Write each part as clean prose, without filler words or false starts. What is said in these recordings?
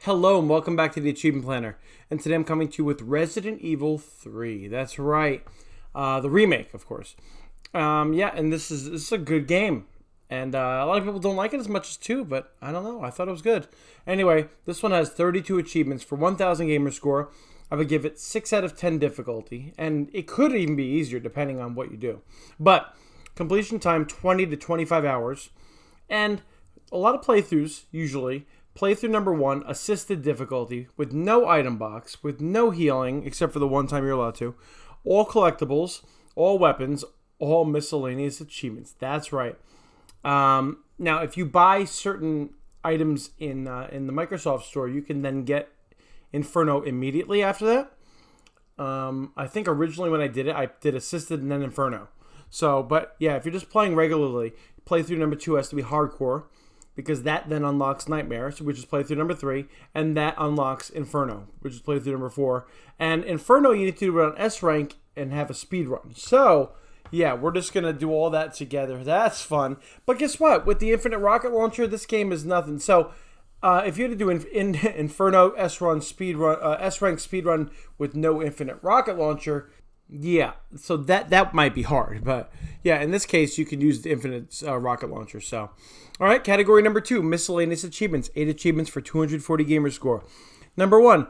Hello and welcome back to the Achievement Planner. And today I'm coming to you with Resident Evil 3. That's right. The remake, of course. And this is a good game. And a lot of people don't like it as much as 2, but I don't know. I thought it was good. Anyway, this one has 32 achievements for 1,000 gamer score. I would give it 6 out of 10 difficulty. And it could even be easier depending on what you do. But completion time 20 to 25 hours. And a lot of playthroughs, usually. Playthrough number 1, assisted difficulty, with no item box, with no healing, except for the one time you're allowed to. All collectibles, all weapons, all miscellaneous achievements. That's right. Now, if you buy certain items in the Microsoft Store, you can then get Inferno immediately after that. I think originally when I did assisted and then Inferno. So, but yeah, if you're just playing regularly, playthrough number 2 has to be hardcore, because that then unlocks Nightmare, which is playthrough number 3, and that unlocks Inferno, which is playthrough number 4. And Inferno, you need to do it on S rank and have a speed run. So, yeah, we're just going to do all that together. That's fun. But guess what? With the Infinite Rocket Launcher, this game is nothing. So, if you had to do Inferno S rank speed run with no Infinite Rocket Launcher, yeah, so that might be hard, but yeah, in this case, you can use the Infinite Rocket Launcher. So, all right, category number 2, miscellaneous achievements. 8 achievements for 240 gamer score. Number 1,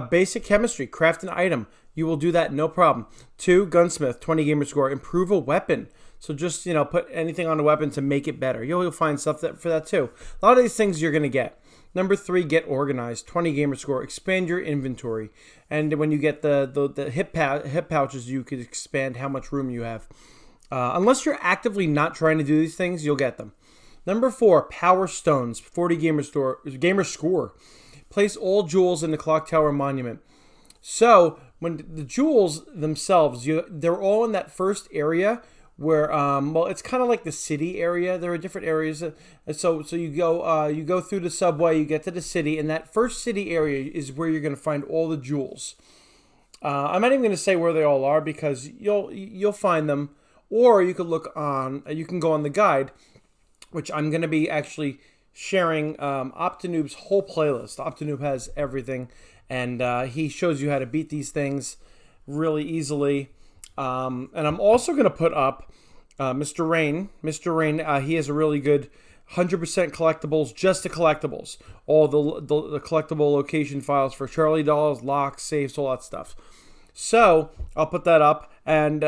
basic chemistry, craft an item. You will do that, no problem. 2, gunsmith, 20 gamer score. Improve a weapon. So just, put anything on a weapon to make it better. You'll find stuff for that too. A lot of these things you're going to get. Number 3, get organized. 20 gamer score. Expand your inventory. And when you get the hip pouches, you could expand how much room you have. Unless you're actively not trying to do these things, you'll get them. Number 4, power stones. 40 gamer score. Place all jewels in the clock tower monument. So when the jewels themselves, they're all in that first area where it's kind of like the city area. There are different areas. So you go through the subway, you get to the city, and that first city area is where you're going to find all the jewels. I'm not even going to say where they all are because you'll find them, or you can you can go on the guide, which I'm going to be actually sharing Optinoob's whole playlist. Optinoob has everything, and he shows you how to beat these things really easily. And I'm also going to put up Mr. Rain. Mr. Rain, he has a really good 100% collectibles, just the collectibles. All the collectible location files for Charlie dolls, locks, safes, all that stuff. So I'll put that up. And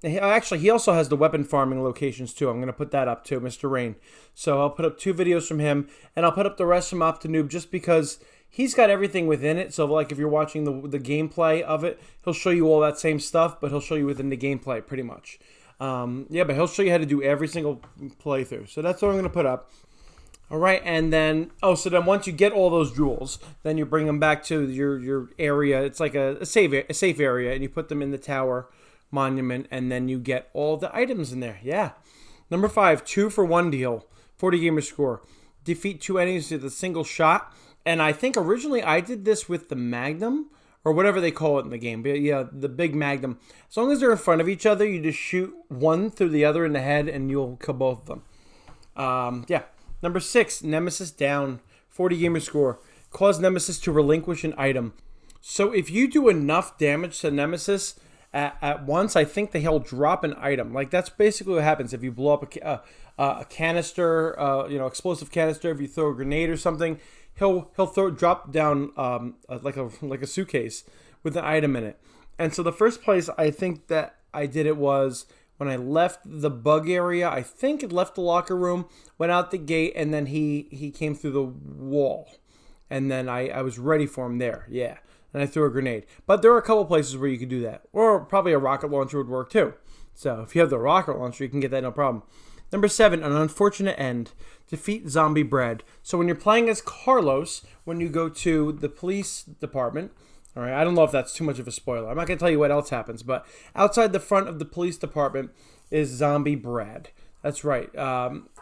he also has the weapon farming locations too. I'm going to put that up too, Mr. Rain. So I'll put up 2 videos from him, and I'll put up the rest from Optinoob just because he's got everything within it. So like if you're watching the gameplay of it, he'll show you all that same stuff, but he'll show you within the gameplay pretty much. But he'll show you how to do every single playthrough. So that's what I'm going to put up. All right, and then once you get all those jewels, then you bring them back to your area. It's like a safe area, and you put them in the tower monument, and then you get all the items in there. Yeah. Number 5, 2 for 1 deal, 40 gamer score. Defeat 2 enemies with a single shot. And I think originally I did this with the Magnum, or whatever they call it in the game. But yeah, the big Magnum. As long as they're in front of each other, you just shoot one through the other in the head, and you'll kill both of them. Number 6, Nemesis down, 40 gamer score. Cause Nemesis to relinquish an item. So if you do enough damage to Nemesis at once, I think that he'll drop an item. Like that's basically what happens if you blow up a canister, explosive canister. If you throw a grenade or something, he'll drop down like a suitcase with an item in it. And so the first place I think that I did it was when I left the bug area. I think it left the locker room, went out the gate, and then he came through the wall. And then I was ready for him there. Yeah. And I threw a grenade. But there are a couple places where you could do that. Or probably a rocket launcher would work too. So if you have the rocket launcher, you can get that no problem. Number 7, an unfortunate end. Defeat zombie bread. So when you're playing as Carlos, when you go to the police department, all right, I don't know if that's too much of a spoiler. I'm not going to tell you what else happens, but outside the front of the police department is zombie Brad. That's right.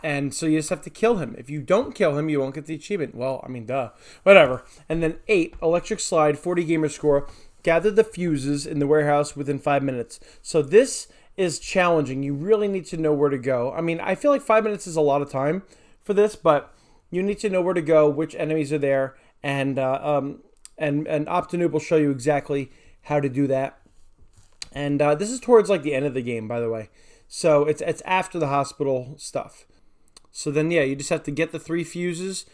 And so you just have to kill him. If you don't kill him, you won't get the achievement. Well, I mean, duh. Whatever. And then 8, electric slide, 40 gamer score. Gather the fuses in the warehouse within 5 minutes. So this is challenging. You really need to know where to go. I mean, I feel like 5 minutes is a lot of time for this, but you need to know where to go, which enemies are there, and Optinoob will show you exactly how to do that. And this is towards like the end of the game, by the way. So it's after the hospital stuff. So then, yeah, you just have to get the 3 fuses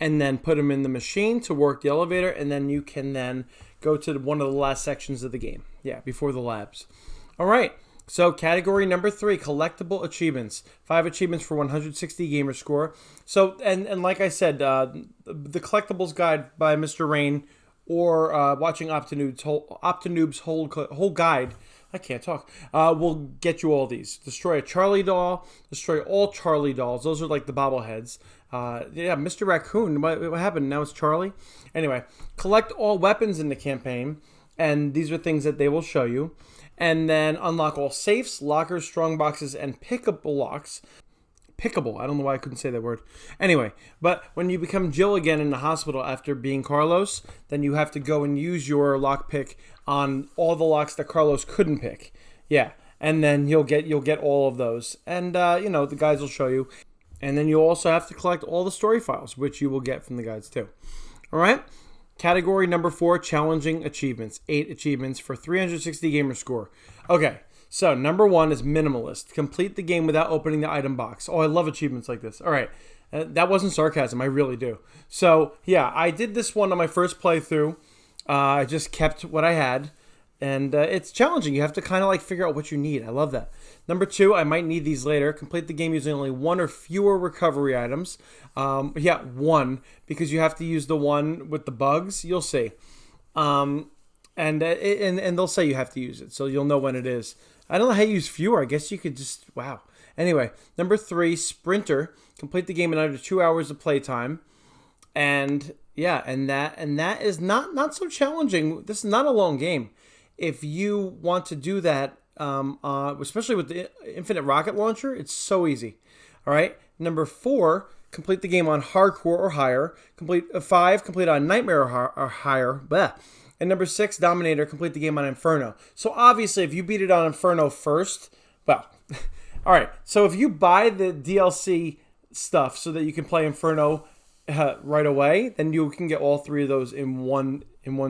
and then put them in the machine to work the elevator. And then you can then go to one of the last sections of the game. Yeah, before the labs. All right. So category number 3, collectible achievements. 5 achievements for 160 gamer score. So, and like I said, the collectibles guide by Mr. Rain, or watching Optinoob's whole guide, I can't talk, will get you all these. Destroy a Charlie doll, destroy all Charlie dolls. Those are like the bobbleheads. Yeah, Mr. Raccoon, what happened? Now it's Charlie? Anyway, collect all weapons in the campaign, and these are things that they will show you. And then unlock all safes, lockers, strong boxes, and pickable locks. Pickable. I don't know why I couldn't say that word. Anyway, but when you become Jill again in the hospital after being Carlos, then you have to go and use your lockpick on all the locks that Carlos couldn't pick. Yeah, and then you'll get all of those. And the guides will show you. And then you also have to collect all the story files, which you will get from the guides too. All right. Category number 4, challenging achievements. 8 achievements for 360 gamer score. Okay. So, number 1 is minimalist. Complete the game without opening the item box. Oh, I love achievements like this. All right. That wasn't sarcasm. I really do. So, yeah, I did this one on my first playthrough. I just kept what I had. And it's challenging. You have to kind of like figure out what you need. I love that. Number 2, I might need these later. Complete the game using only 1 or fewer recovery items. Yeah, 1. Because you have to use the one with the bugs. You'll see. And they'll say you have to use it. So you'll know when it is. I don't know how you use fewer. I guess you could just, wow. Anyway, number 3, Sprinter. Complete the game in under 2 hours of playtime. And yeah, and that is not so challenging. This is not a long game. If you want to do that, especially with the infinite rocket launcher, it's so easy. All right. Number 4, complete the game on hardcore or higher. Complete 5, complete on nightmare or higher. Blah. And number 6, Dominator, complete the game on Inferno. So obviously, if you beat it on Inferno first, well, all right. So if you buy the DLC stuff so that you can play Inferno right away, then you can get all 3 of those in one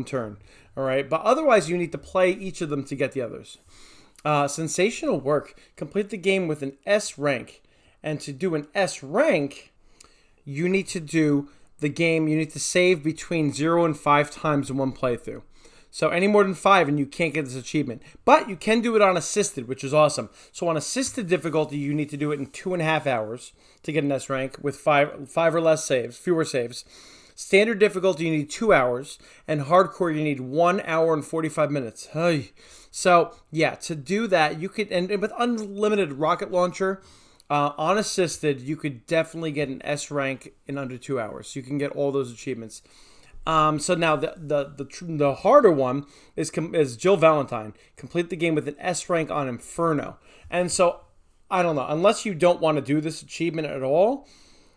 turn. All right. But otherwise, you need to play each of them to get the others. Sensational work. Complete the game with an S rank. And to do an S rank, you need to do the game, you need to save between 0 and 5 times in one playthrough. So any more than 5 and you can't get this achievement. But you can do it on assisted, which is awesome. So on assisted difficulty, you need to do it in 2.5 hours to get an S rank with 5 or less saves, fewer saves. Standard difficulty, you need 2 hours. And hardcore, you need 1 hour and 45 minutes. Hey. So yeah, to do that, you could, and with unlimited rocket launcher, on assisted, you could definitely get an S rank in under 2 hours. You can get all those achievements. So now the harder one is Jill Valentine. Complete the game with an S rank on Inferno. And so I don't know, unless you don't want to do this achievement at all,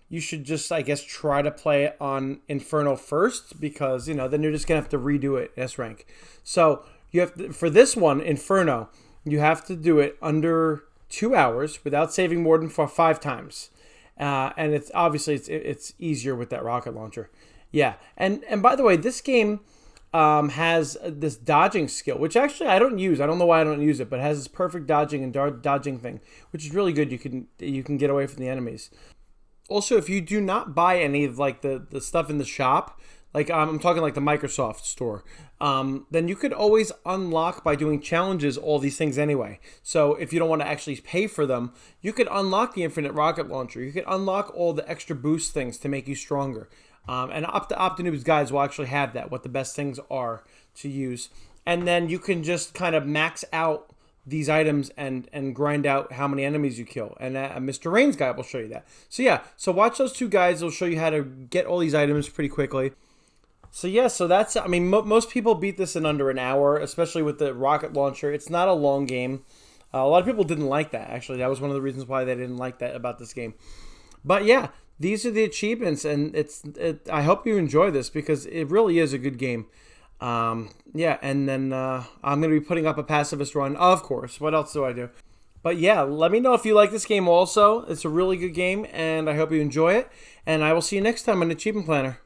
you should just, I guess, try to play it on Inferno first, because then you're just gonna have to redo it S rank. So you have to, for this one, Inferno, you have to do it under 2 hours without saving more than 5 times, and it's obviously it's easier with that rocket launcher. Yeah, and by the way, this game has this dodging skill, which actually I don't use. I don't know why I don't use it, but it has this perfect dodging and dodging thing, which is really good. You can get away from the enemies. Also, if you do not buy any of like the stuff in the shop, like I'm talking like the Microsoft store, then you could always unlock by doing challenges all these things anyway. So if you don't want to actually pay for them, you could unlock the infinite rocket launcher. You could unlock all the extra boost things to make you stronger. And Optinoob's guides will actually have that, what the best things are to use. And then you can just kind of max out these items and grind out how many enemies you kill. And Mr. Rain's guide will show you that. So yeah, so watch those 2 guides. They'll show you how to get all these items pretty quickly. So yeah, so that's, I mean, most people beat this in under an hour, especially with the rocket launcher. It's not a long game. A lot of people didn't like that, actually. That was one of the reasons why they didn't like that about this game. But yeah, these are the achievements, and I hope you enjoy this, because it really is a good game. Yeah, and then I'm going to be putting up a pacifist run, of course. What else do I do? But yeah, let me know if you like this game also. It's a really good game, and I hope you enjoy it. And I will see you next time on Achievement Planner.